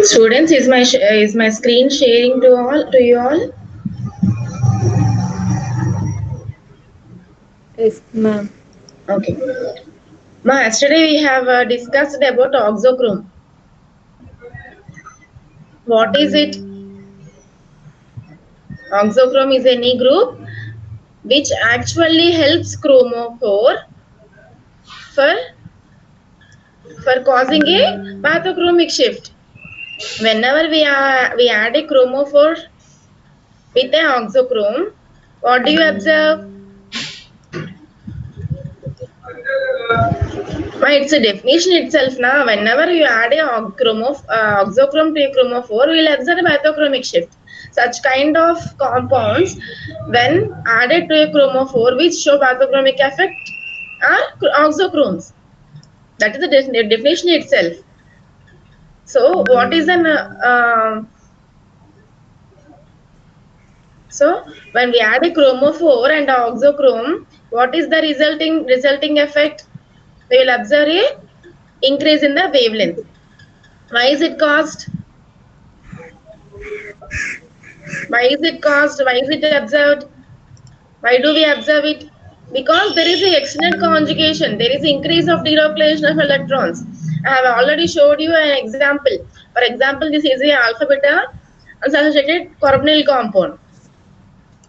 Students, is my screen sharing to you all? Yes, ma'am. Okay. Ma, yesterday we have discussed about oxochrome. What is it? Oxochrome is any group which actually helps chromophore for causing a bathochromic shift. Whenever we add a chromophore with a oxochrome, what do you observe? It's a definition itself now. Whenever you add a oxochrome to a chromophore, we will observe a bathochromic shift. Such kind of compounds, when added to a chromophore which show bathochromic effect, are oxochromes. That is the definition itself. So, what is an so when we add a chromophore and a oxochrome, what is the resulting effect? We will observe a increase in the wavelength. Why is it caused? Why is it caused? Why is it observed? Why do we observe it? Because there is a external conjugation. There is increase of delocalization of electrons. I have already showed you an example. For example, this is a alpha beta unsaturated carbonyl compound.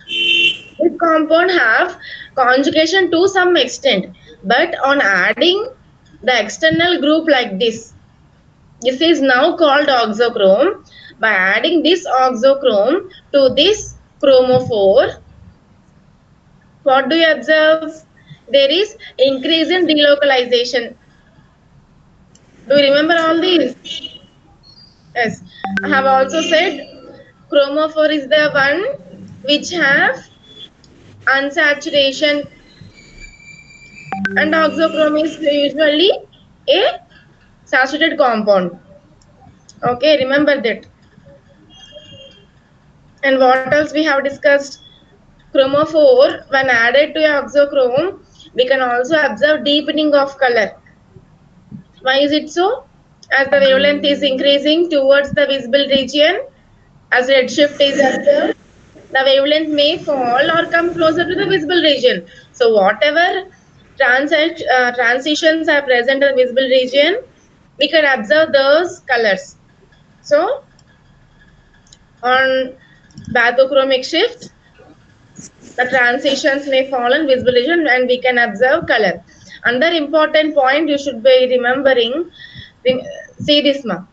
This compound have conjugation to some extent, but on adding the external group like this is now called oxochrome. By adding this oxochrome to this chromophore, what do you observe? There is increase in delocalization. Do you remember all these? Yes. I have also said chromophore is the one which have unsaturation, and oxochrome is usually a saturated compound. Okay, remember that. And what else we have discussed? Chromophore, when added to oxochrome, we can also observe deepening of color. Why is it so? As the wavelength is increasing towards the visible region, as redshift is observed, the wavelength may fall or come closer to the visible region. So whatever transitions are present in the visible region, we can observe those colors. So on bathochromic shift, the transitions may fall in visible region and we can observe color. Another important point you should be remembering, see this ma.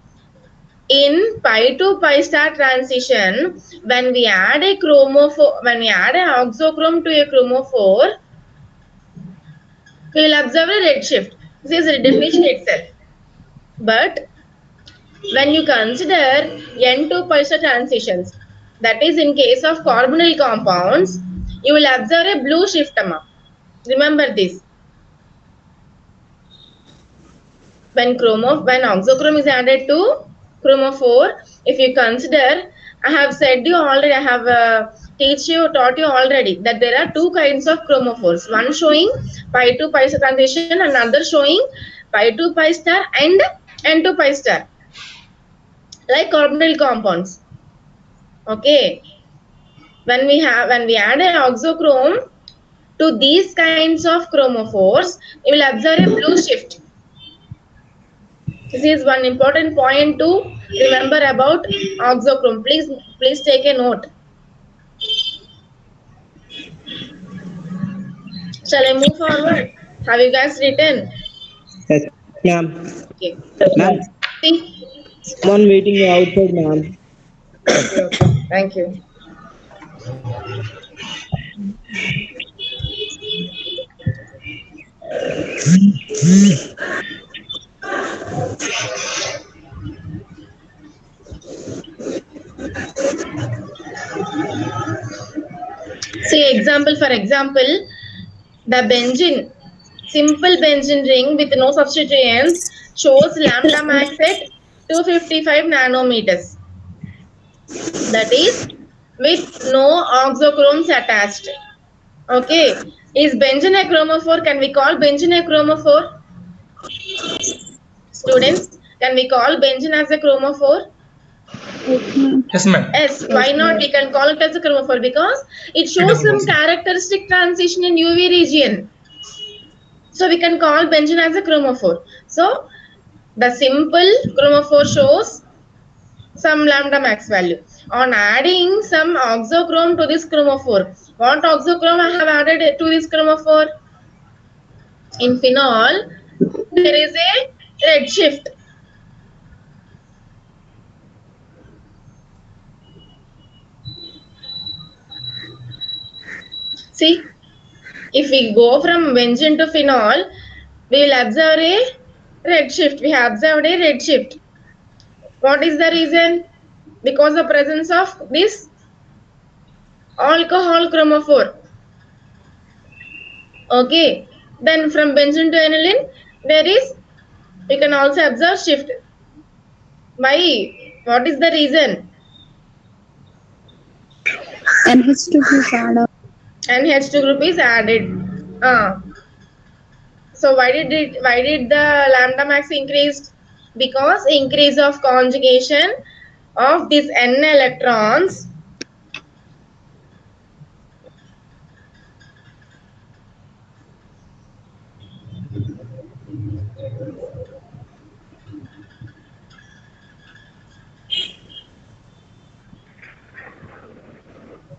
In pi to pi star transition, when we add a oxochrome to a chromophore, we will observe a redshift. This is the definition itself. But when you consider n to pi star transitions, that is in case of carbonyl compounds, you will observe a blue shift. Remember this. When oxochrome is added to chromophore, if you consider, I have said you already, I have taught you already that there are two kinds of chromophores. One showing pi to pi star transition, another showing pi to pi star and n to pi star, like carbonyl compounds. Okay, when we add an oxochrome to these kinds of chromophores, you will observe a blue shift. This is one important point to remember about oxochrome. Please take a note. Shall I move forward? Have you guys written? Yes, ma'am. Okay. Ma'am, See? someone waiting outside, ma'am. Okay, okay. Thank you. See example, for example, the benzene, simple benzene ring with no substituents shows lambda max at 255 nanometers. That is with no oxochromes attached. Okay. Is benzene a chromophore? Can we call benzene a chromophore? Students, can we call benzene as a chromophore? Yes, ma'am. Yes, why not? We can call it as a chromophore because it shows some characteristic transition in UV region. So we can call benzene as a chromophore. So the simple chromophore shows some lambda max value. On adding some oxochrome to this chromophore, what oxochrome I have added to this chromophore? In phenol, there is a redshift. See, if we go from benzene to phenol, we will observe a redshift. We have observed a redshift. What is the reason? Because the presence of this alcohol chromophore. Okay. Then from benzene to aniline, there is, we can also observe shift. Why? What is the reason? NH2 is added. And H2 group is added. So why did the lambda max increased? Because increase of conjugation of these N electrons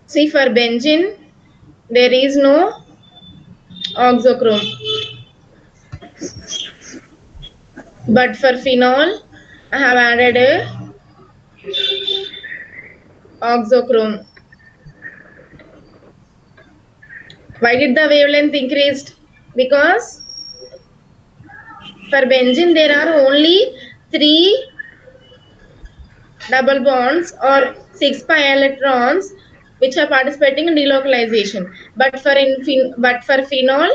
see for benzene there is no oxochrome, but for phenol I have added a oxochrome. Why did the wavelength increased? Because for benzene there are only 3 double bonds or 6 pi electrons which are participating in delocalization. But for phenol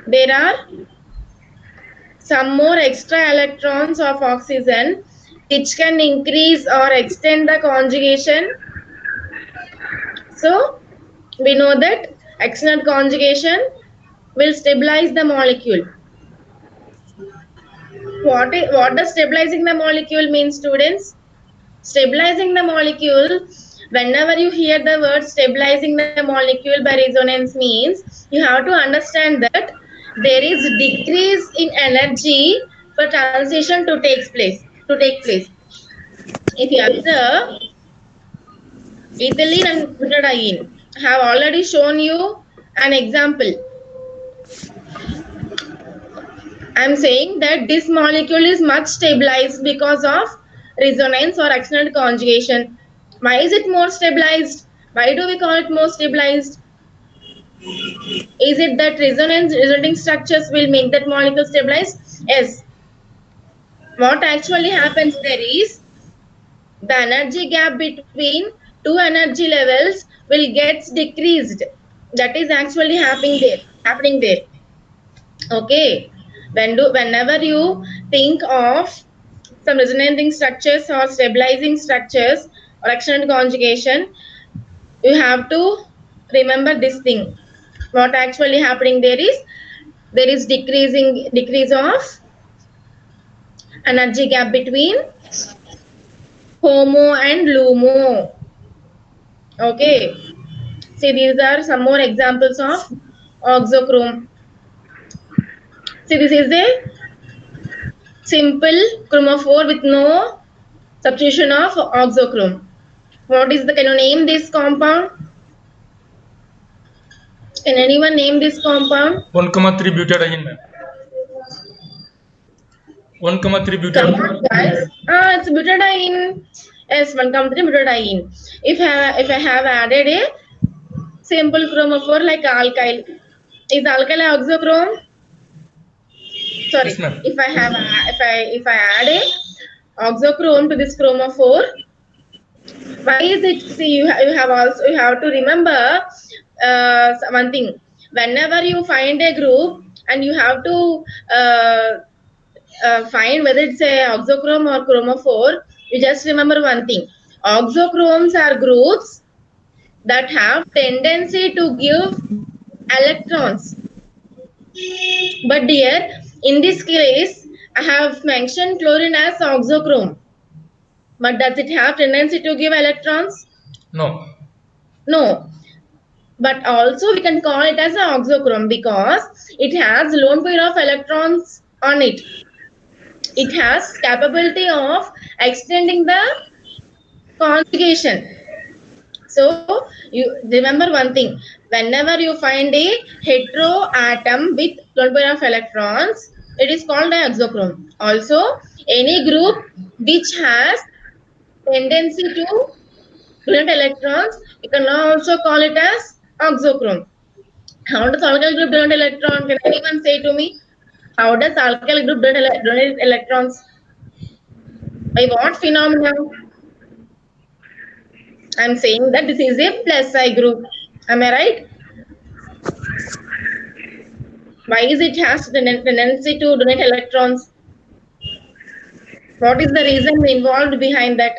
there are some more extra electrons of oxygen which can increase or extend the conjugation. So we know that external conjugation will stabilize the molecule. What does stabilizing the molecule mean, students? Stabilizing the molecule, whenever you hear the word stabilizing the molecule by resonance means you have to understand that there is decrease in energy for transition to take place. If you observe ethylene and butadiene, I have already shown you an example. I am saying that this molecule is much stabilized because of resonance or external conjugation. Why is it more stabilized? Why do we call it more stabilized? Is it that resonance resulting structures will make that molecule stabilized? Yes. What actually happens there is the energy gap between two energy levels will get decreased. That is actually happening there. Okay. Whenever you think of some resonating structures or stabilizing structures or external conjugation, you have to remember this thing. What actually happening there is decrease of energy gap between HOMO and LUMO. Okay. See, these are some more examples of oxochrome. See, this is a simple chromophore with no substitution of oxochrome. Can you name this compound? Can anyone name this compound? 1,3 butadiene, ma'am. 1,3 Come butadiene. on, guys. It's butadiene. Yes, 1,3 butadiene. If I have added a simple chromophore like alkyl, is alkyl oxochrome? Sorry, Yes, ma'am. if I add a oxochrome to this chromophore, why is it? See, you have to remember one thing. Whenever you find a group and you have to find whether it's a oxochrome or chromophore, you just remember one thing. Oxochromes are groups that have tendency to give electrons. But dear, in this case, I have mentioned chlorine as oxochrome. But does it have tendency to give electrons? No. No. But also we can call it as an oxochrome because it has lone pair of electrons on it. It has capability of extending the conjugation. So you remember one thing. Whenever you find a hetero atom with lone pair of electrons, it is called an oxochrome. Also, any group which has tendency to donate electrons, you can also call it as oxochrome. How does alkyl group donate electron? Can anyone say to me? How does alkyl group donate electrons? By what phenomenon? I'm saying that this is a plus I group. Am I right? Why is it has tendency to donate electrons? What is the reason involved behind that?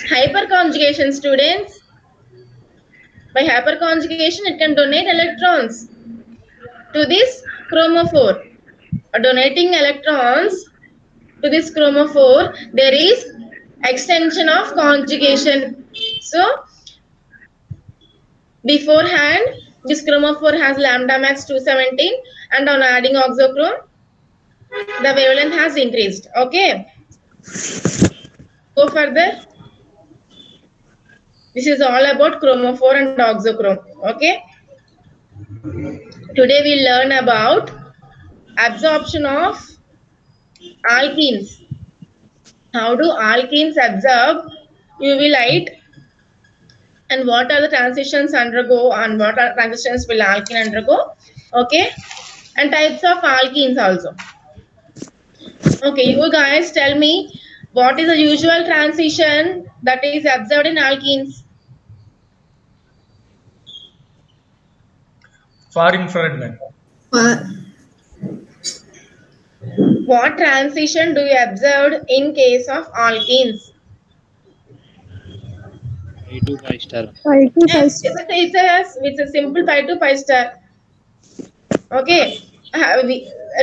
Hyperconjugation, students. By hyperconjugation, it can donate electrons to this chromophore. Donating electrons to this chromophore, there is extension of conjugation. So beforehand, this chromophore has lambda max 217, and on adding oxochrome, the wavelength has increased. Okay, go further. This is all about chromophore and oxochrome. Okay, today we learn about absorption of alkenes. How do alkenes absorb UV light, and what are the transitions undergo, and what are transitions will alkene undergo? Okay, and types of alkenes also. Okay, you guys tell me what is the usual transition that is observed in alkenes? Far infrared, ma'am. What transition do you observe in case of alkenes? 5 to 5 star. 5 to 5 Yes, it's a simple pi to pi star. Okay,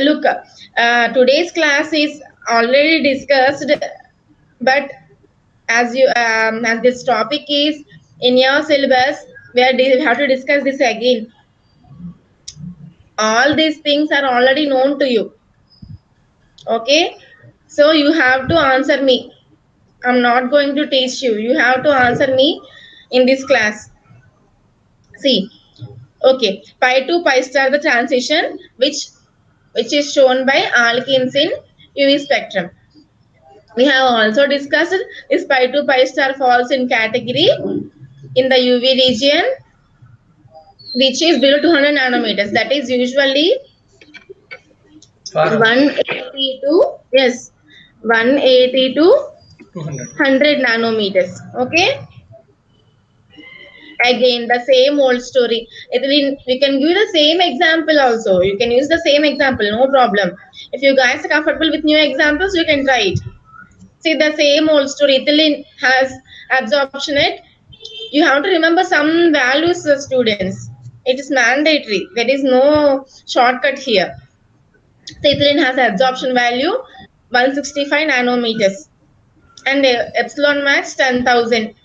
look, today's class is already discussed, but as this topic is in your syllabus, we have to discuss this again. All these things are already known to you. Okay, so you have to answer me. I'm not going to teach you. You have to answer me in this class. See, okay, pi to pi star the transition which is shown by alkenes in UV spectrum. We have also discussed this pi to pi star falls in category in the UV region which is below 200 nanometers. That is usually Far 180 to, yes, 180 to 200. 100 nanometers. Okay. Again, the same old story. We can give the same example also. You can use the same example, no problem. If you guys are comfortable with new examples, you can try it. See, the same old story. Ethylene has absorption rate. You have to remember some values, students. It is mandatory. There is no shortcut here. So ethylene has absorption value 165 nanometers and epsilon max 10,000.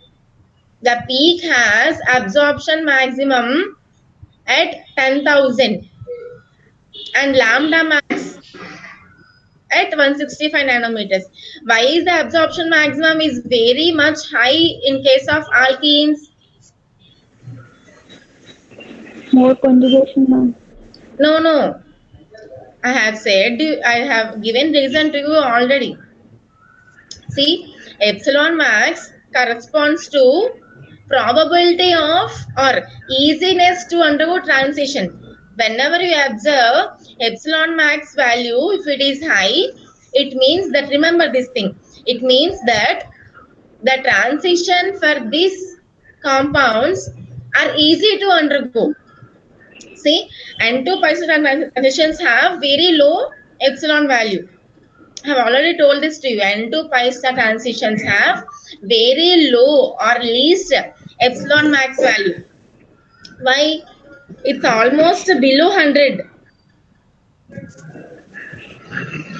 The peak has absorption maximum at 10,000 and lambda max at 165 nanometers. Why is the absorption maximum is very much high in case of alkenes? More conjugation, ma'am. No. I have said, I have given reason to you already. See, epsilon max corresponds to probability of or easiness to undergo transition. Whenever you observe epsilon max value, if it is high, it means that, remember this thing, it means that the transition for these compounds are easy to undergo. See, N2 transitions have very low epsilon value. I have already told this to you. N to pi star transitions have very low or least epsilon max value. Why? It's almost below 100.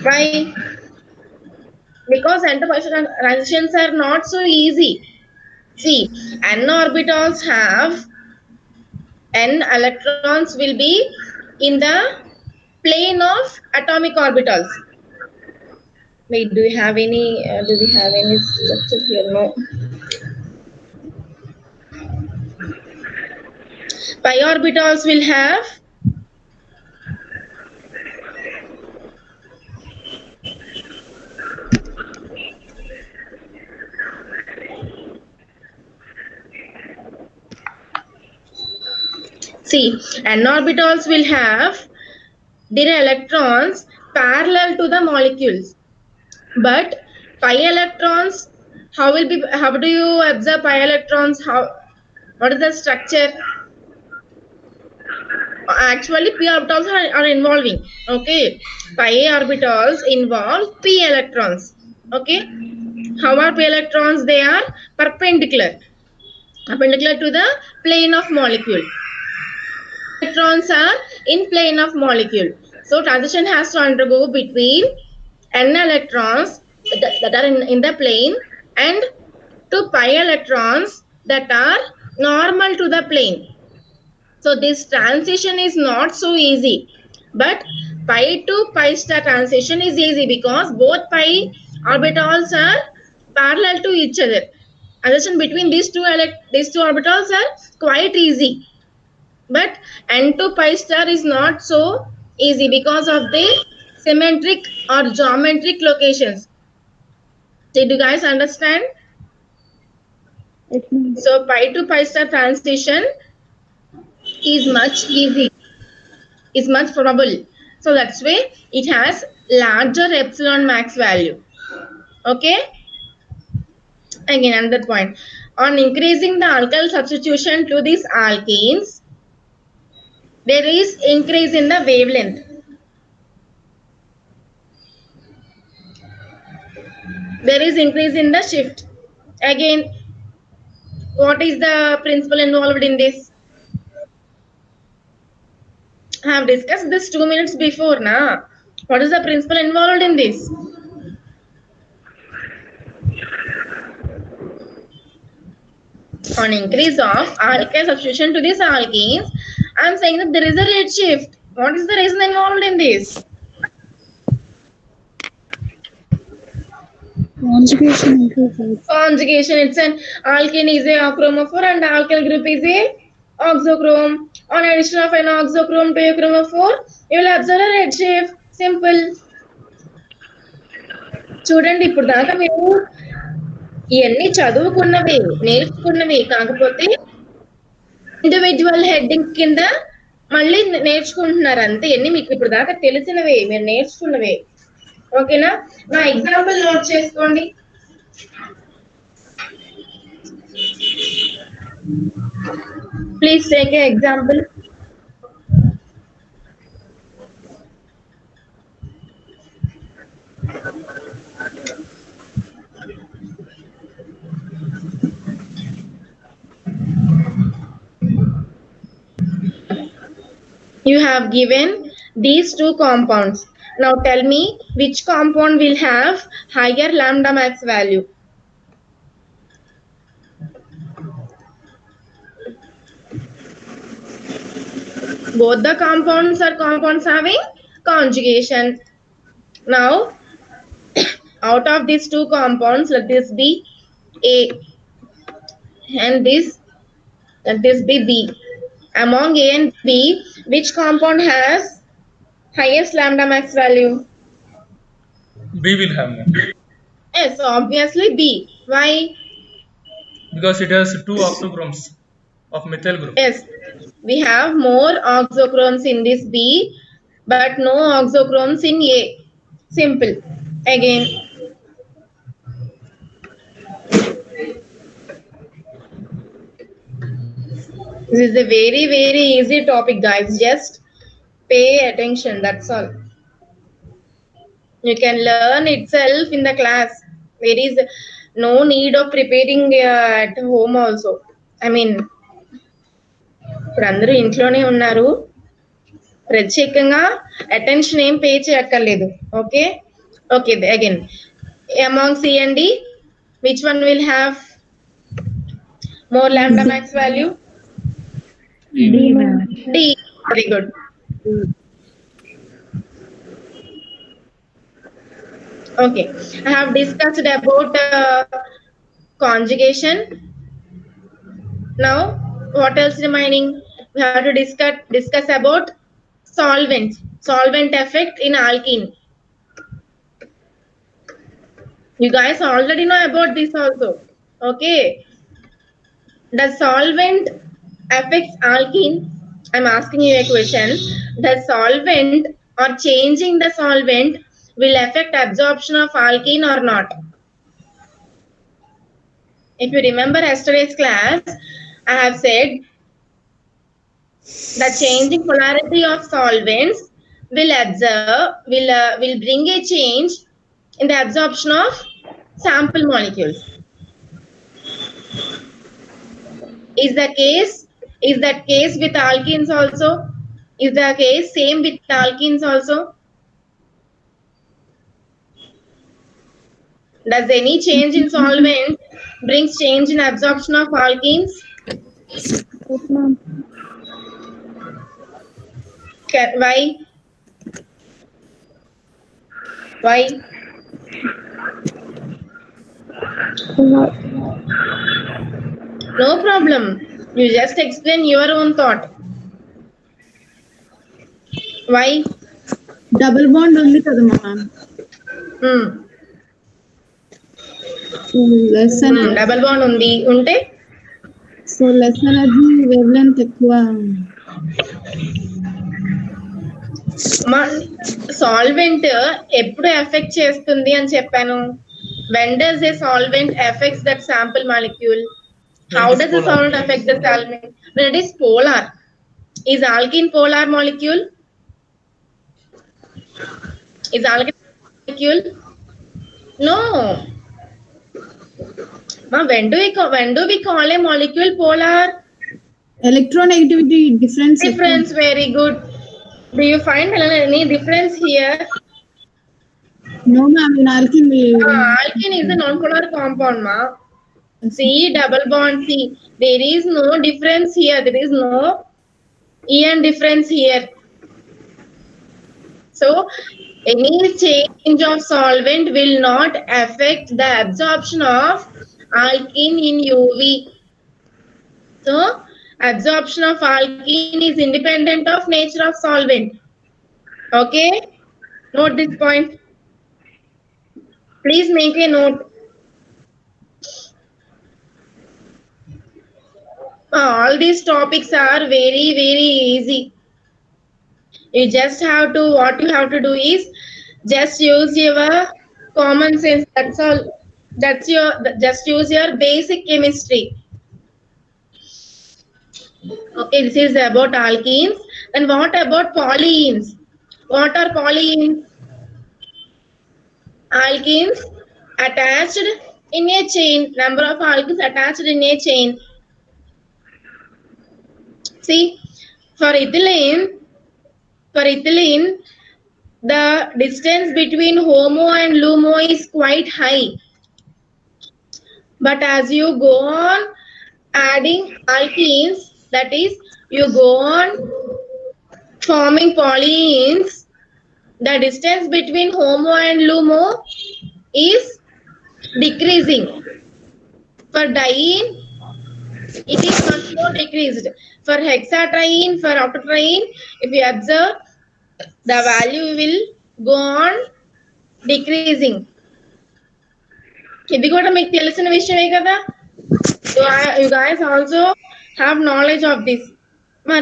Why? Because N to pi star transitions are not so easy. See, n orbitals have n electrons will be in the plane of atomic orbitals. Wait, do we have any structure here? No. Pi orbitals will have see, n orbitals will have their electrons parallel to the molecules, but pi electrons, how do you observe pi electrons? What is the structure? Actually, p orbitals are involving. Okay, pi orbitals involve p electrons. Okay, how are p electrons? They are perpendicular to the plane of molecule. Electrons are in plane of molecule. So transition has to undergo between n electrons that are in the plane and to pi electrons that are normal to the plane. So this transition is not so easy. But pi to pi star transition is easy because both pi orbitals are parallel to each other. Transition between these two orbitals are quite easy. But n to pi star is not so easy because of the symmetric or geometric locations. Did you guys understand? Yes, ma'am. So pi to pi star transition is much easy, is much probable. So that's why it has larger epsilon max value. Okay. Again, another point. On increasing the alkyl substitution to these alkenes, there is increase in the wavelength. There is increase in the shift. Again, what is the principle involved in this? I have discussed this 2 minutes before. Na? What is the principle involved in this? On increase of alkyl substitution to these alkenes, I am saying that there is a rate shift. What is the reason involved in this? Conjugation increases. Conjugation, it's an alkene is a chromophore and alkyl group is a oxochrome. On addition of an oxochrome to a chromophore, you will observe a red shift. Simple. చూడండి ఇప్పుడు దాకా మేము ఇవన్నీ చదువుకున్నవే నేర్చుకున్నవి కాకపోతే individual heading కింద మళ్ళీ నేర్చుకుంటున్నారు అంతే ఎన్ని మీకు ఇప్పుడు దాకా తెలిసినవే మీరు నేర్చుకున్నవే ఓకేనా నా ఎగ్జాంపుల్ నోట్ చేసుకోండి please take a example You have given these two compounds. Now tell me which compound will have higher lambda max value. Both the compounds are compounds having conjugation. Now, out of these two compounds, let this be A and let this be B. Among A and B, which compound has highest lambda max value? B will have, ma'am. Yes, obviously B. Why? Because it has two octochromes of methyl group. Yes, we have more oxochromes in this B, but no oxochromes in A. Simple. Again, this is a very, very easy topic, guys. Just pay attention. That's all. You can learn itself in the class. There is no need of preparing at home also. I mean, ఇప్పుడు అందరూ ఇంట్లోనే ఉన్నారు, ప్రత్యేకంగా attention ఏం pay చేయక్కర్లేదు. Okay okay again among C and D, which one will have more lambda max value? D, ma'am. D. Very good. Okay, I have discussed about conjugation. Now, what else remaining? We have to discuss about solvent effect in alkene. You guys already know about this also. Okay, does solvent affects alkene? I'm asking you a question. Does solvent or changing the solvent will affect absorption of alkene or not? If you remember yesterday's class, I have said the changing polarity of solvents will bring a change in the absorption of sample molecules. Is that case with alkenes also? Is the case same with alkenes also? Does any change in solvent brings change in absorption of alkenes? Yes, ma'am. Why? Why? No problem. You just explain your own thought. Why? Double bond ఉంది కదా ma'am, Hmm. Less double bond ఉంది ఉంటే so less energy wave length ఎక్కువ. Solvent ఎప్పుడు effect చేస్తుంది అని చెప్పాను. when does a solvent affects that sample molecule? How When it is does the polar. solvent affect the solvent? When it is polar. Is alkene polar molecule? Is alkene molecule? No. When do we call a molecule polar? Electronegativity difference Difference, very good. Do you find any difference here? No ma'am in alkene Alkene is a non-polar compound, ma. C double bond C. There is no difference here. There is no EN difference here. So, any change of solvent will not affect the absorption of alkene in UV. So, absorption of alkene is independent of nature of solvent. Okay? Note this point. Please make a note. All these topics are very, very easy. You just have to, what you have to do is just use your common sense. That's all. Just use your basic chemistry. Okay, this is about alkenes. And what about polyenes? What are polyenes? Alkenes attached in a chain. Number of alkenes attached in a chain. See, for ethylene, the distance between HOMO and LUMO is quite high. But as you go on adding alkenes, that is, you go on forming polyenes, the distance between HOMO and LUMO is decreasing. For diene, it is much more decreased. For hexatriene, for octatriene, if you observe, the value will go on decreasing. ఇది కూడా మీకు తెలిసిన విషయమే కదా. You guys also have knowledge of this.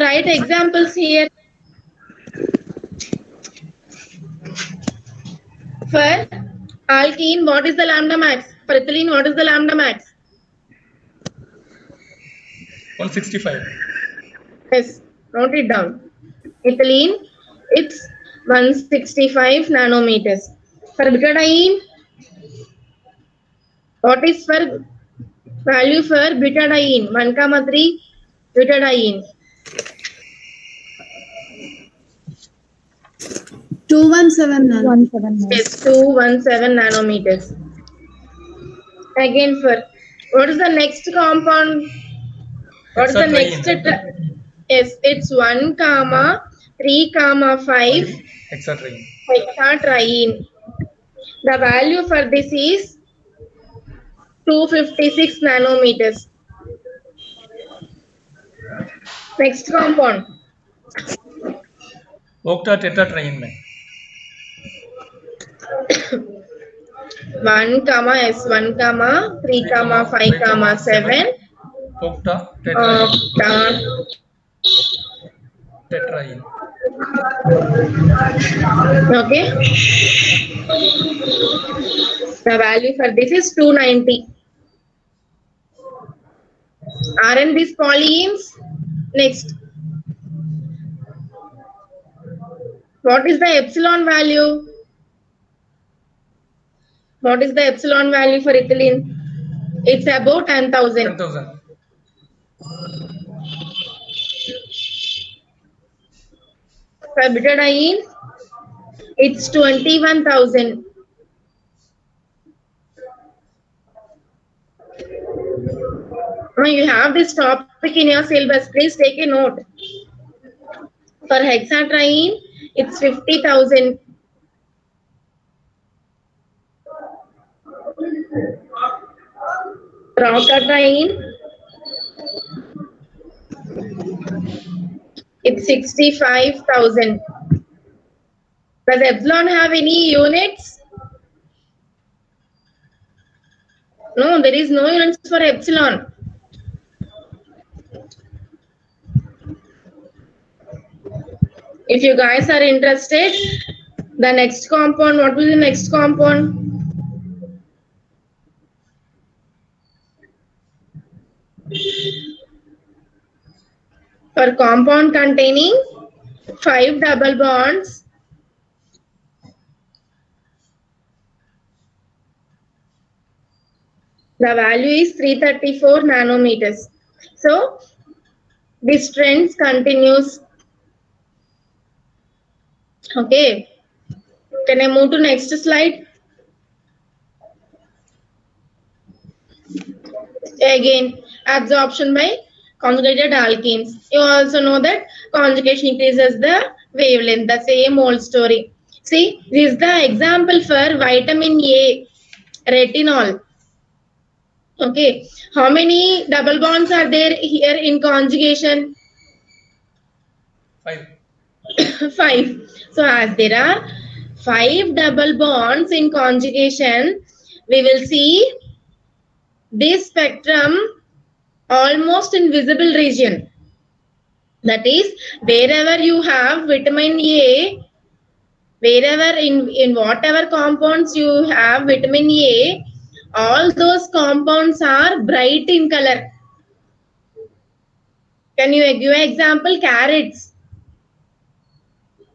Write examples here. For alkene, what is the lambda max? For ethylene, what is the lambda max? 165. Yes, note it down. Ethylene, it's 165 nanometers. For butadiene, what is for value for butadiene? 1,3 butadiene. 217 ma'am. 17 ma'am. Yes, 217 nanometers. Again, for what is the next compound? What is the next? Yes, it's 1, 3, 5 Hexatriene. hexatriene. The value for this is 256 nanometers. Next compound. Octatetratriene में 1, S 1, 3, 5, 7. octatetraene. Octa. Tetraene. Okay. The value for this is 290. Aren't these polyenes? Next. What is the epsilon value? What is the epsilon value for ethylene? It's about 10,000. 10,000. For butadiene, it's 21,000. Now you have this topic in your syllabus. Please take a note. For hexatriene, it's 50,000. For octatriene, it's 65,000. Does epsilon have any units? No, there is no units for epsilon. If you guys are interested, the next compound, what will be the next compound? For compound containing 5 double bonds, the value is 334 nanometers. So this trend continues. Okay. Can I move to next slide? Again, absorption by conjugated alkenes. You also know that conjugation increases the wavelength, the same old story. See, this is the example for vitamin A, retinol. Okay, how many double bonds are there here in conjugation? 5. 5. So as there are 5 double bonds in conjugation, we will see this spectrum almost in visible region. That is, wherever you have vitamin A, wherever in whatever compounds you have vitamin A, all those compounds are bright in color. Can you give an example? Carrots.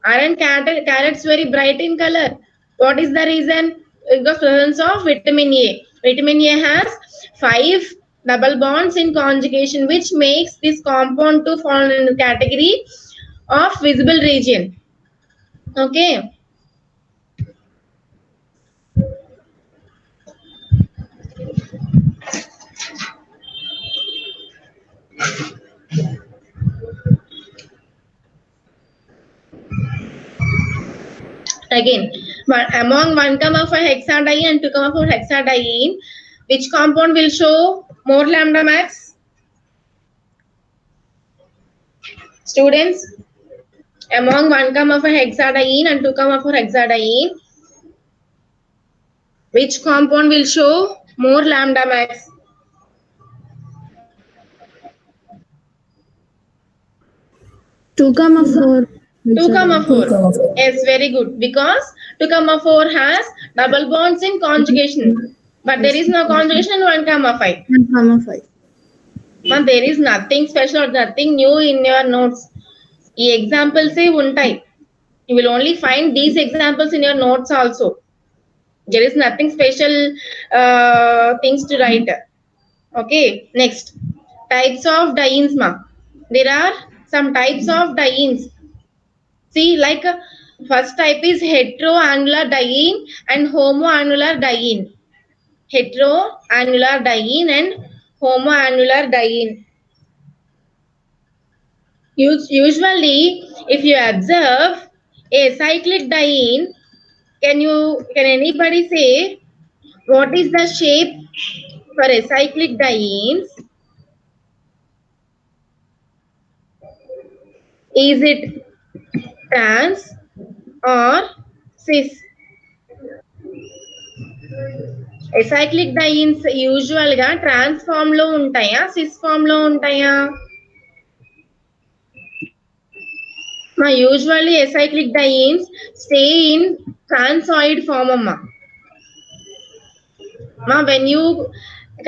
Aren't carrots very bright in color? What is the reason? Because presence of vitamin A. Vitamin A has 5 double bonds in conjugation, which makes this compound to fall in the category of visible region. Okay. Again, but among 1, 5 hexadiene and 2, 4 hexadiene, which compound will show more lambda max? Students, among 1, 5 hexadiene and 2, 4 hexadiene, which compound will show more lambda max? 2,4. 2,4. Yes, very good. Because 2,4 has double bonds in conjugation. But there is no conjugation in 1, 5. 1,5. But there is nothing special or nothing new in your notes. ఈ examples ఏ ఉంటాయి. You will only find these examples in your notes also. There is nothing special things to write. Okay, next. Types of dienes, ma. There are some types of dienes. See, like first type is heteroannular diene and homoannular diene. Heteroannular diene and homoannular diene. Usually, if you observe a cyclic diene, can anybody say what is the shape for a cyclic dienes? Is it trans or cis? Acyclic dienes usual గా ట్రాన్స్ form లో ఉంటాయా sys form లో ఉంటాయా usually acyclic dienes stay in transoid form amma when you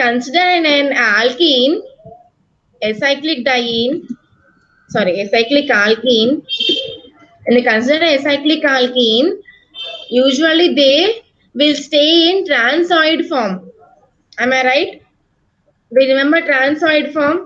consider an alkene acyclic alkene and you consider acyclic alkene usually they will stay in transoid form. Am I right? We remember transoid form.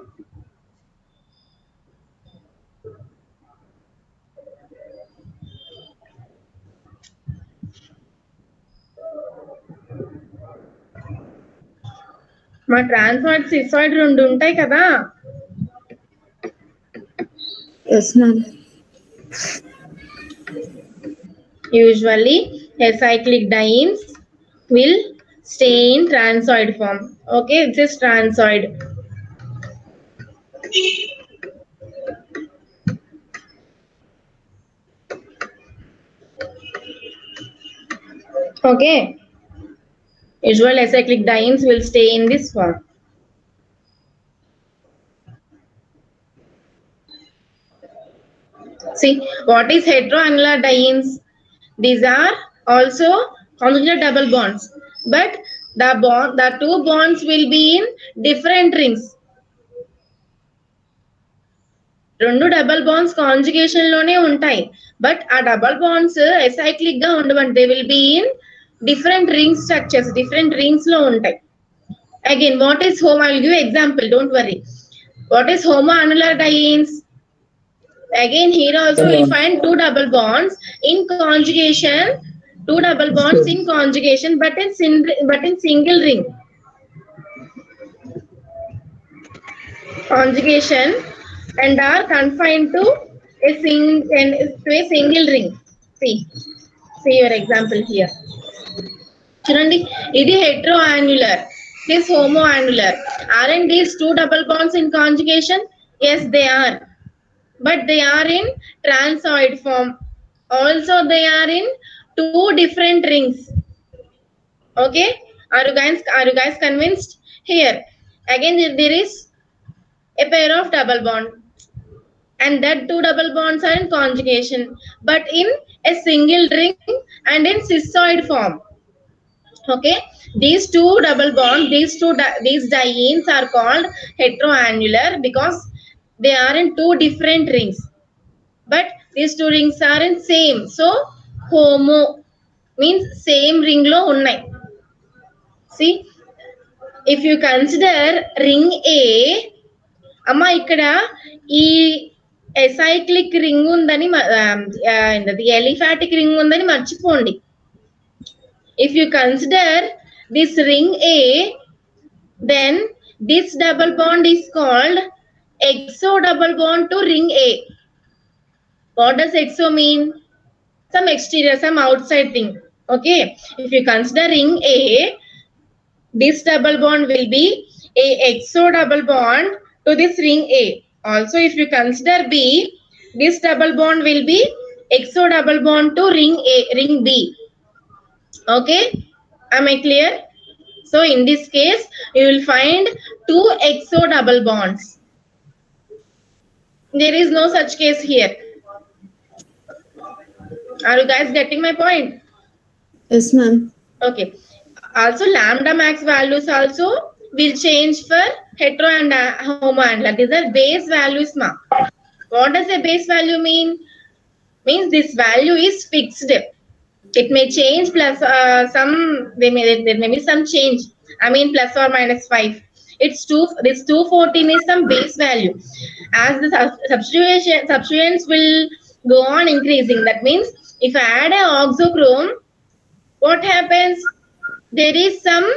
మా ట్రాన్సాయిడ్ సిసాయిడ్ రెండు ఉంటాయి కదా Yes, ma'am. usually acyclic dienes will stay in transoid form. Okay, this is transoid. Okay, usual acyclic dienes will stay in this form. See, what is heteroannular dienes? These are also conjugal double bonds, but the two bonds will be in different rings. రెండు double bonds conjugation లోనే ఉంటాయి but ఆ double bonds acyclic గా ఉండవండి they will be in different ring structures different rings లో ఉంటాయి again what is home I will give example don't worry what is homoannular dienes again here also we find two double bonds in conjugation but in single ring conjugation and are confined to a single ring. See your example here. చూడండి ఇది heteroannular, this homoannular. Aren't these two double bonds in conjugation? Yes, they are, but they are in transoid form. Also, they are in two different rings. Okay, are you guys convinced? Here again there is a pair of double bond and that two double bonds are in conjugation but in a single ring and in cissoid form. Okay, these two double bonds, these dienes are called heteroannular because they are in two different rings but these two rings are in same, so homo means same ring lo unnai. See, if you consider ring A, అమ్మ ఇక్కడ ఈ acyclic ring ఉందని aliphatic ring ఉందని మర్చిపోండి. If you consider this ring A, then this double bond is called exo double bond to ring A. What does exo mean? Some exterior, some outside thing. Okay, if you consider ring A, this double bond will be a exo double bond to this ring A. Also, if you consider B, this double bond will be exo double bond to ring B. Okay, am I clear? So in this case, you will find two exo double bonds. There is no such case here. Are you guys getting my point? Yes, ma'am. Okay. Also, lambda max values also will change for hetero and homoannular. These are base values, ma. What does a base value mean? Means this value is fixed. It may change plus there may be some change. I mean plus or minus 5. It's this 214 is some base value. As the substituents will go on increasing. That means if I add a oxochrome, what happens? There is some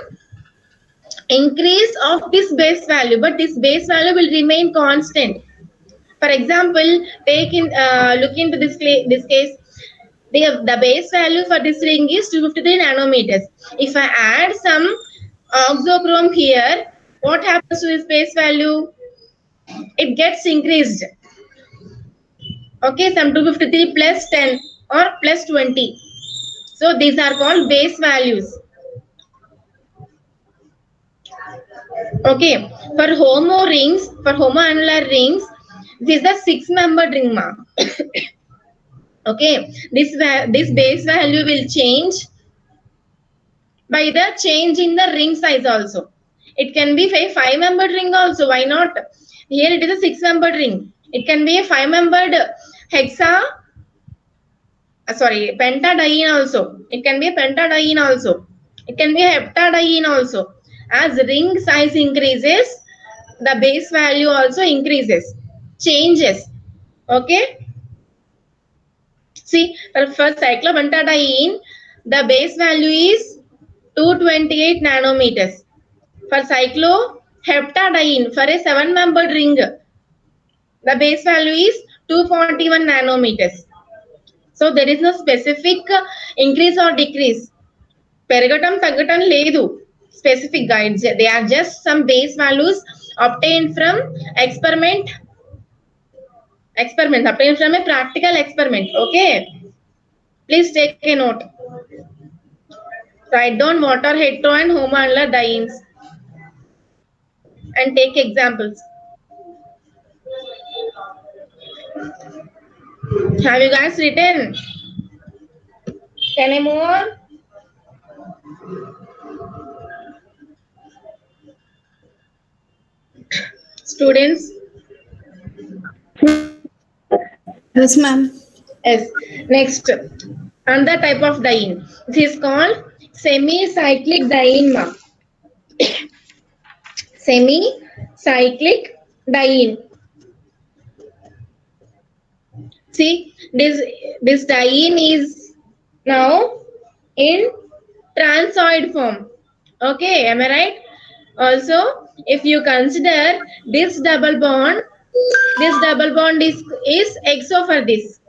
increase of this base value, but this base value will remain constant. For example, look into this case. The base value for this ring is 253 nanometers. If I add some oxochrome here, what happens to this base value? It gets increased. Okay, some 253 plus 10 or plus 20. So these are called base values. Okay, for homoannular rings, this is a 6-membered ring ma. Okay, this base value will change by the change in the ring size also. It can be a 5-membered ring also. Why not? Here it is a 6-membered ring. It can be a 5-membered pentadiene also. It can be a pentadiene also. It can be a heptadiene also. As ring size increases, the base value also increases, changes. Okay. See, for cyclopentadiene, the base value is 228 nanometers. For cycloheptadiene, for a 7-membered ring, the base value is 241 nanometers. So there is no specific increase or decrease. Peragatam tagatam ledu. Specific guides. They are just some base values obtained from experiment, obtained from a practical experiment. Okay. Please take a note. Write down what are hetero and homoannular dienes and take examples. Have you guys written? Can I move on? Students? Yes, ma'am. Yes. Next, another type of diene. This is called semi-cyclic diene. Ma. Semi-cyclic diene. See, this diene is now in transoid form. Okay, am I right? Also, if you consider this double bond is exo for this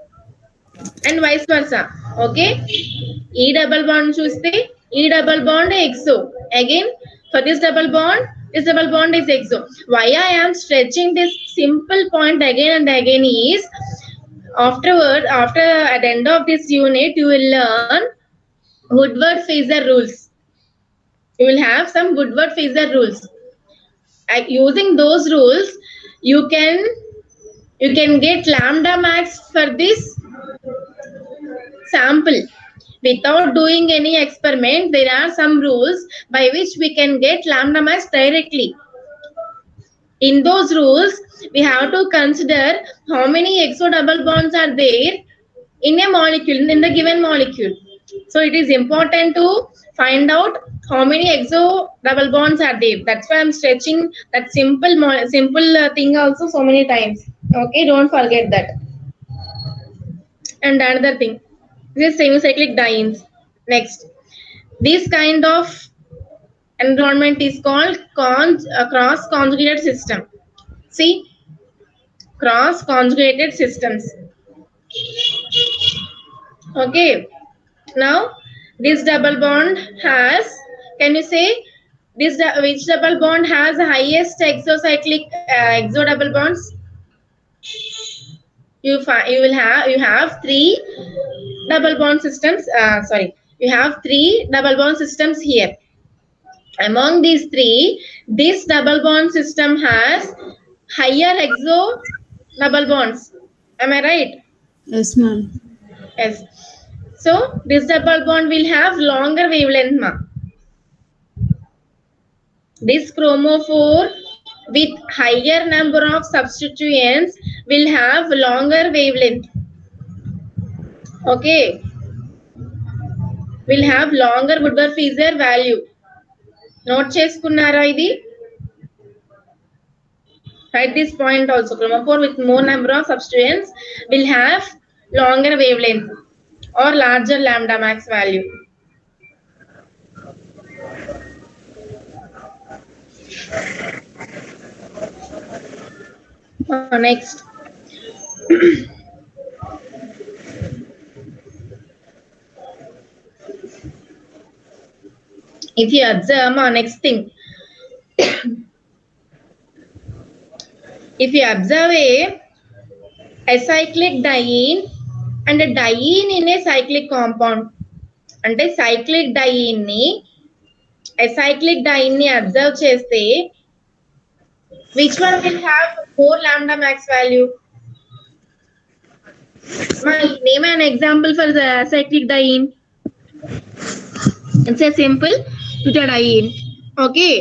and vice versa. Okay, E double bond chuste, E double bond exo. Again, for this double bond is exo. Why I am stretching this simple point again and again is, after at the end of this unit, you will learn Woodward-Fieser rules. You will have some Woodward-Fieser rules. Using those rules, you can get lambda max for this sample. Without doing any experiment, there are some rules by which we can get lambda max directly. In those rules, we have to consider how many exo double bonds are there in a molecule, in the given molecule. So it is important to find out how many exo double bonds are there. That's why I'm stretching that simple thing also so many times. Okay, don't forget that. And another thing, this is semicyclic dienes. Next, this kind of environment is called cross conjugated system. See, cross conjugated systems. Okay, now this double bond has, can you say which double bond has the highest exocyclic exo double bonds? You have three double bond systems. You have three double bond systems here. Among these three, this double bond system has higher exo double bonds. Am I right? Yes, ma'am. Yes. So this double bond will have longer wavelength. Ma. This chromophore with higher number of substituents will have longer wavelength. Okay. will have longer Woodruff-Fizer value. Note చేసుకున్నారా ఇది? Write this point also. Chromophore with more number of substituents will have longer wavelength or larger lambda max value. Next. If you observe next thing, if you observe a acyclic diene and a diene in a cyclic compound, అంటే cyclic diene ని acyclic diene ని observe చేస్తే which one will have more lambda max value? Name an example for the acyclic diene. It's a simple butadiene. Okay.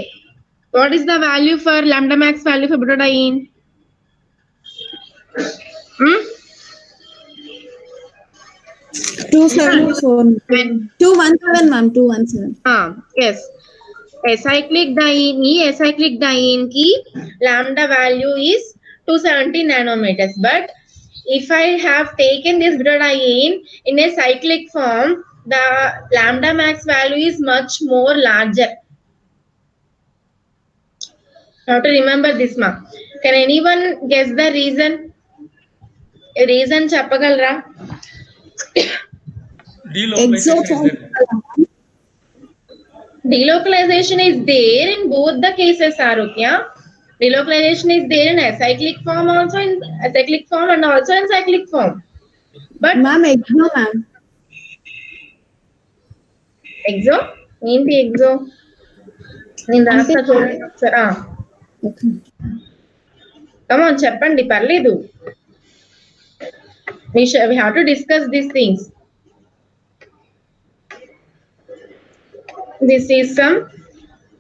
What is the value for lambda max value for butadiene? 274. 217, ma'am. 217. Yes. Acyclic diene ki lambda value is 270 nanometers. But if I have taken this butadiene in a cyclic form, the lambda max value is much more larger. You have to remember this, ma. Can anyone guess the reason? Reason చెప్పగలరా? Delocalization is there. Delocalization is there in both the cases, Arukya. Delocalization is there in acyclic form also, in acyclic form and also in cyclic form. But Ma'am, exo, ma'am. exo? ఏంటి exo? నేను రాస్తా చూడండి ఒకసారి. Come on, చెప్పండి పర్లేదు. We have to discuss these things. This is some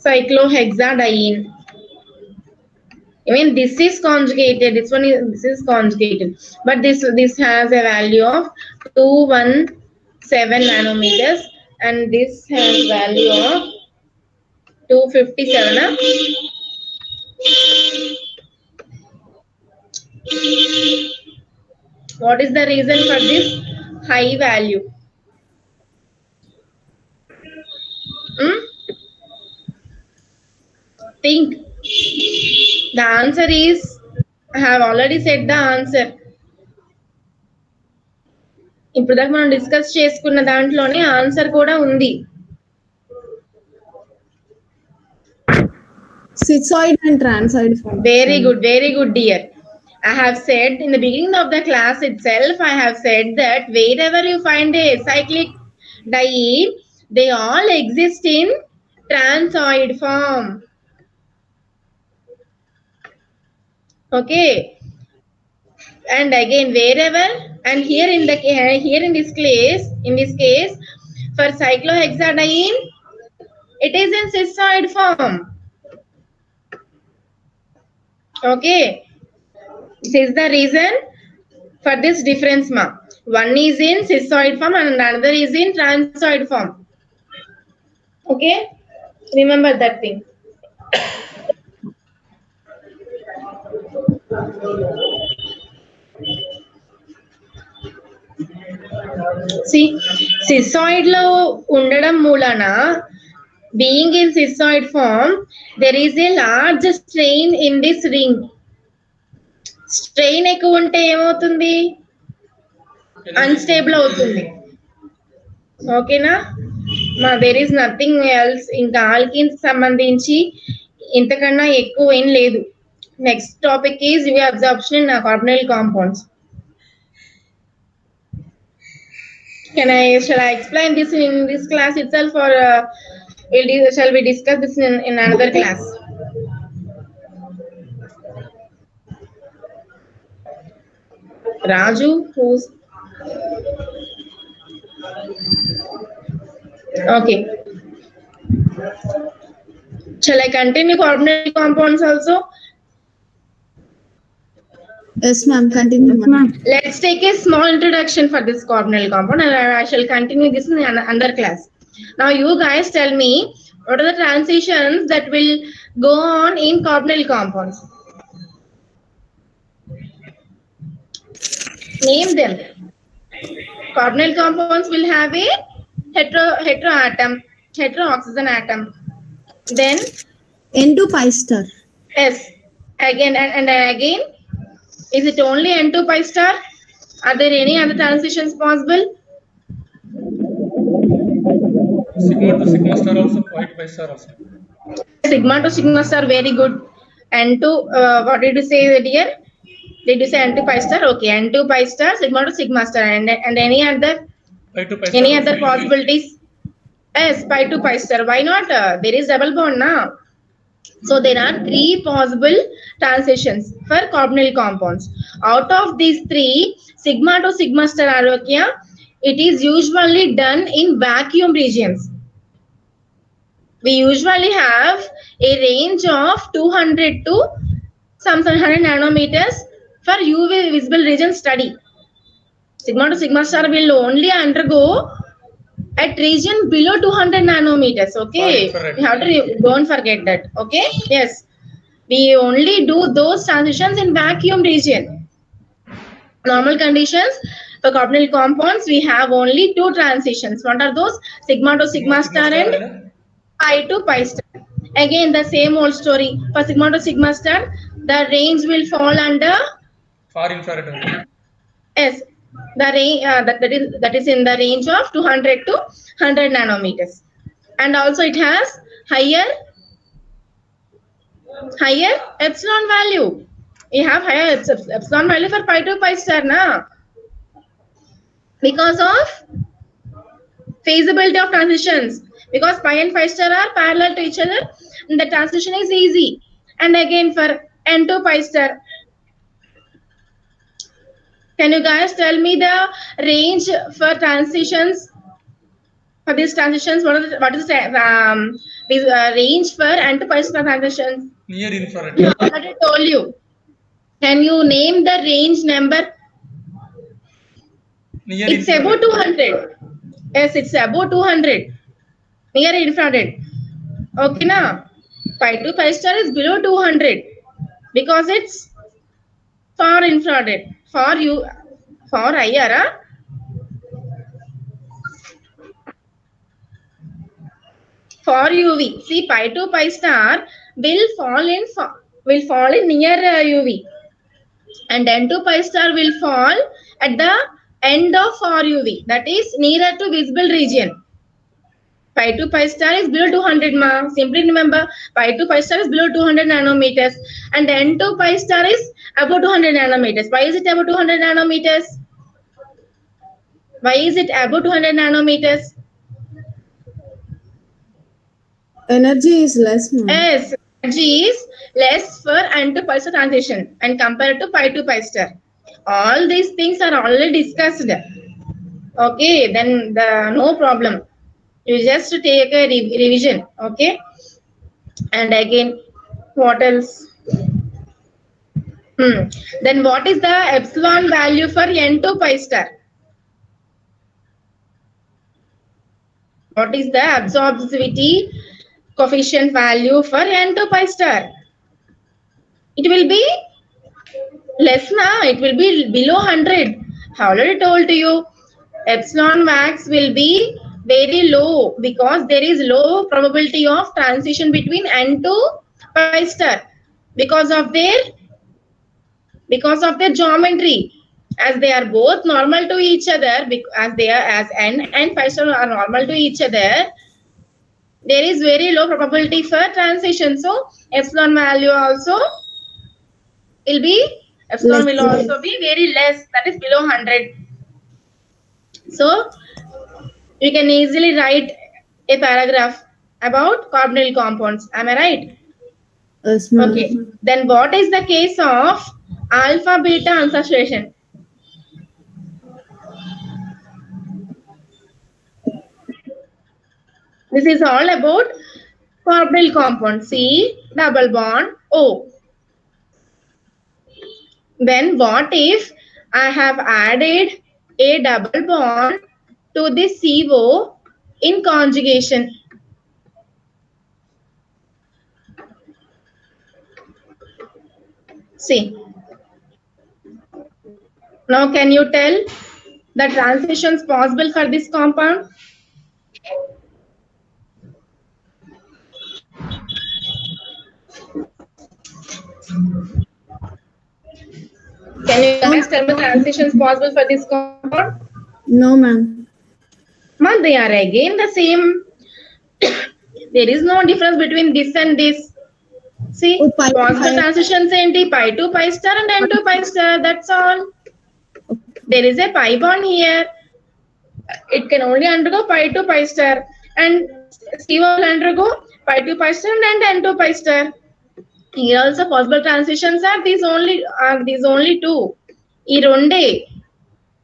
cyclohexadiene. I mean, this is conjugated. This is conjugated, but this has a value of 217 nanometers, and this has value of 257. What is the reason for this high value? Think. The answer is, I have already said the answer. ఇప్పుడు దాకా మనం discuss చేసుకున్న దాంట్లోనే answer కూడా ఉంది. Cissoid and transoid form. Very good, dear. I have said in the beginning of the class itself, I have said that wherever you find a cyclic diene, they all exist in transoid form. Okay. And again, wherever, and here in this case, for cyclohexadiene, it is in cissoid form. Okay. This is the reason for this difference, ma. One is in cissoid form and another is in transoid form. Okay. Remember that thing. See, cissoid lo undadam mulana, being in cissoid form, there is a large strain in this ring. Strain ఎక్కువ ఉంటే ఏమవుతుంది? Unstable అవుతుంది. ఓకేనా? there is nothing else. ఇంకా alkynes సంబంధించి ఇంతకన్నా ఎక్కువ ఏం లేదు. Next topic is UV absorption in carbonyl compounds. Shall I explain this in this class itself, or shall we discuss this in another class? Raju, who's okay? Shall I continue carbonyl compounds also? Yes, ma'am. Continue, ma'am. Let's take a small introduction for this carbonyl compound, and I shall continue this in another class. Now you guys tell me what are the transitions that will go on in carbonyl compounds. Name them. Carbonyl compounds will have a heterooxygen atom. Then N2 pi star. S. Again and again. Is it only N2 pi star? Are there any other transitions possible? Sigma to sigma star also, pi to pi star also. Sigma to sigma star, very good. N2, what did you say, dear? Did you say N2 pi star? Okay, N2 pi star, sigma to sigma star, and any other Pi to pi star also. possibilities? Yes, pi to pi star. Why not? There is double bond now. So there are three possible transitions for carbonyl compounds. Out of these three, sigma to sigma star Arokya, it is usually done in vacuum regions. We usually have a range of 200 to some 700 nanometers for UV visible region study. Sigma to sigma star will only undergo at region below 200 nanometers. Okay, you have to don't forget that. Okay, yes, we only do those transitions in vacuum region. Normal conditions for carbonyl compounds, we have only two transitions. What are those? Sigma to sigma star and pi to pi star. Again, the same old story. For sigma to sigma star, the range will fall under far infrared only. yes, the range that is in the range of 200 to 100 nanometers, and also it has higher epsilon value. We have higher epsilon value for pi to pi star now because of feasibility of transitions. Because pi and pi star are parallel to each other, and the transition is easy. And again for N2 pi star, can you guys tell me the range for transitions? For these transitions, what is the range for N2 pi star transitions? Near infrared. I already told you. Can you name the range number? Near It's infrared. above 200. Yes, it's above 200. Near infrared. Okay, now pi to pi star is below 200 because it's far infrared. For you, for IR, for UV. See, pi to pi star will fall in near UV, and N2 pi star will fall at the end of far UV, that is nearer to visible region. Pi to pi star is below 200 ma. Simply remember, pi to pi star is below 200 nanometers, and N2 pi star is above 200 nanometers. Why is it above 200 nanometers? Why is it above 200 nanometers? Energy is less, ma'am. Yes, energy is less for N2 pi star transition and compared to pi to pi star. All these things are already discussed. Okay, then no problem. You just take a revision. Okay, and again, what else? Then what is the epsilon value for N2 pi star? What is the absorptivity coefficient value for N2 pi star? It will be less now. It will be below 100. I already told you. Epsilon max will be very low because there is low probability of transition between N2 pi star because of their geometry, as they are both normal to each other, as they are as N and pi star are normal to each other, there is very low probability for transition. So epsilon value also will be very less, that is below 100. So you can easily write a paragraph about carbonyl compounds. Am I right? Yes, ma'am. Okay. Then what is the case of alpha beta unsaturation? This is all about carbonyl compound. C double bond O. Then what if I have added a double bond to the CO in conjugation? See. Now can you tell the transitions possible for this compound? Can you guys tell me transitions possible for this compound? No, ma'am. Man, they are again the same. There is no difference between this and this. See, Oh, pi to possible pi. transitions enti pi to pi star and n to pi star. That's all. There is a pi bond here. It can only undergo pi to pi star, and C will undergo pi to pi star and n to pi star. Here also possible transitions are these only two. ఈ రెండే.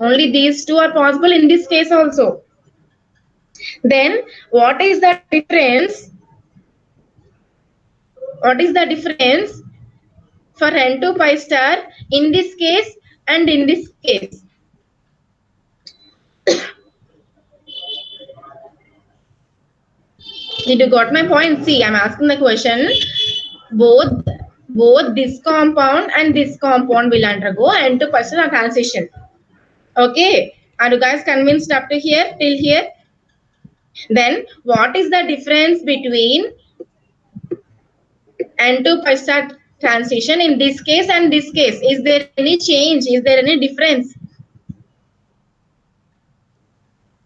Only these two are possible in this case also. Then what is the difference? What is the difference for n2 pi star in this case and in this case? Did you got my point? See, I'm asking the question. Both this compound and this compound will undergo n2 pi star transition. Okay, are you guys convinced up to here, till here? Then what is the difference between n2 pi star transition in this case and this case? Is there any change? Is there any difference?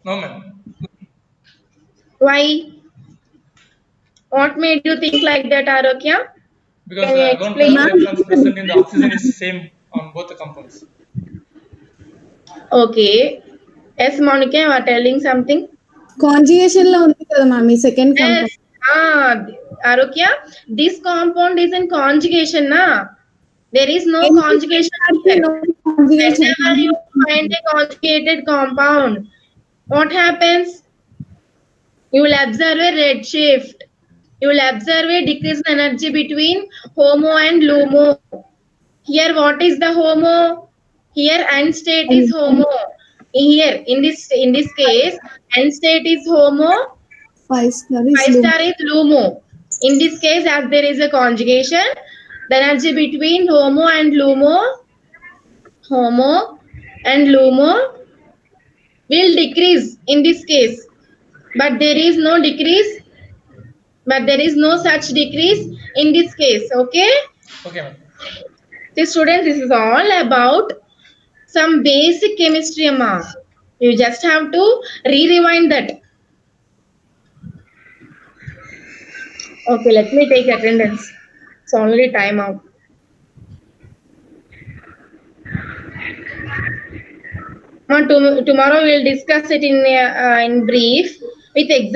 No, ma'am. Why? What made you think like that, Arokya? Because Can you the lone explain? particle electrons present in the oxygen is same on both the compounds. Okay. Yes, Monica, you are telling something? Conjugation లో ఉంది కదా ma'am ఈ second Yes. Arokya, this compound is in conjugation, na? There is no conjugation here. Whenever you find a conjugated compound, what happens? You will observe a redshift. You will observe a decrease in energy between HOMO and LUMO. Here, what is the HOMO? Here, end state is HOMO. Here, in this case, end state is HOMO. 5 star 5 star is LUMO. In this case, as there is a conjugation, the energy between HOMO and LUMO will decrease in this case. But there is no decrease. But there is no such decrease in this case. Okay? Okay, ma'am. So students, this is all about some basic chemistry, amma. You just have to rewind that. Okay, let me take attendance. It's only time out. Tomorrow we'll discuss it in brief with example.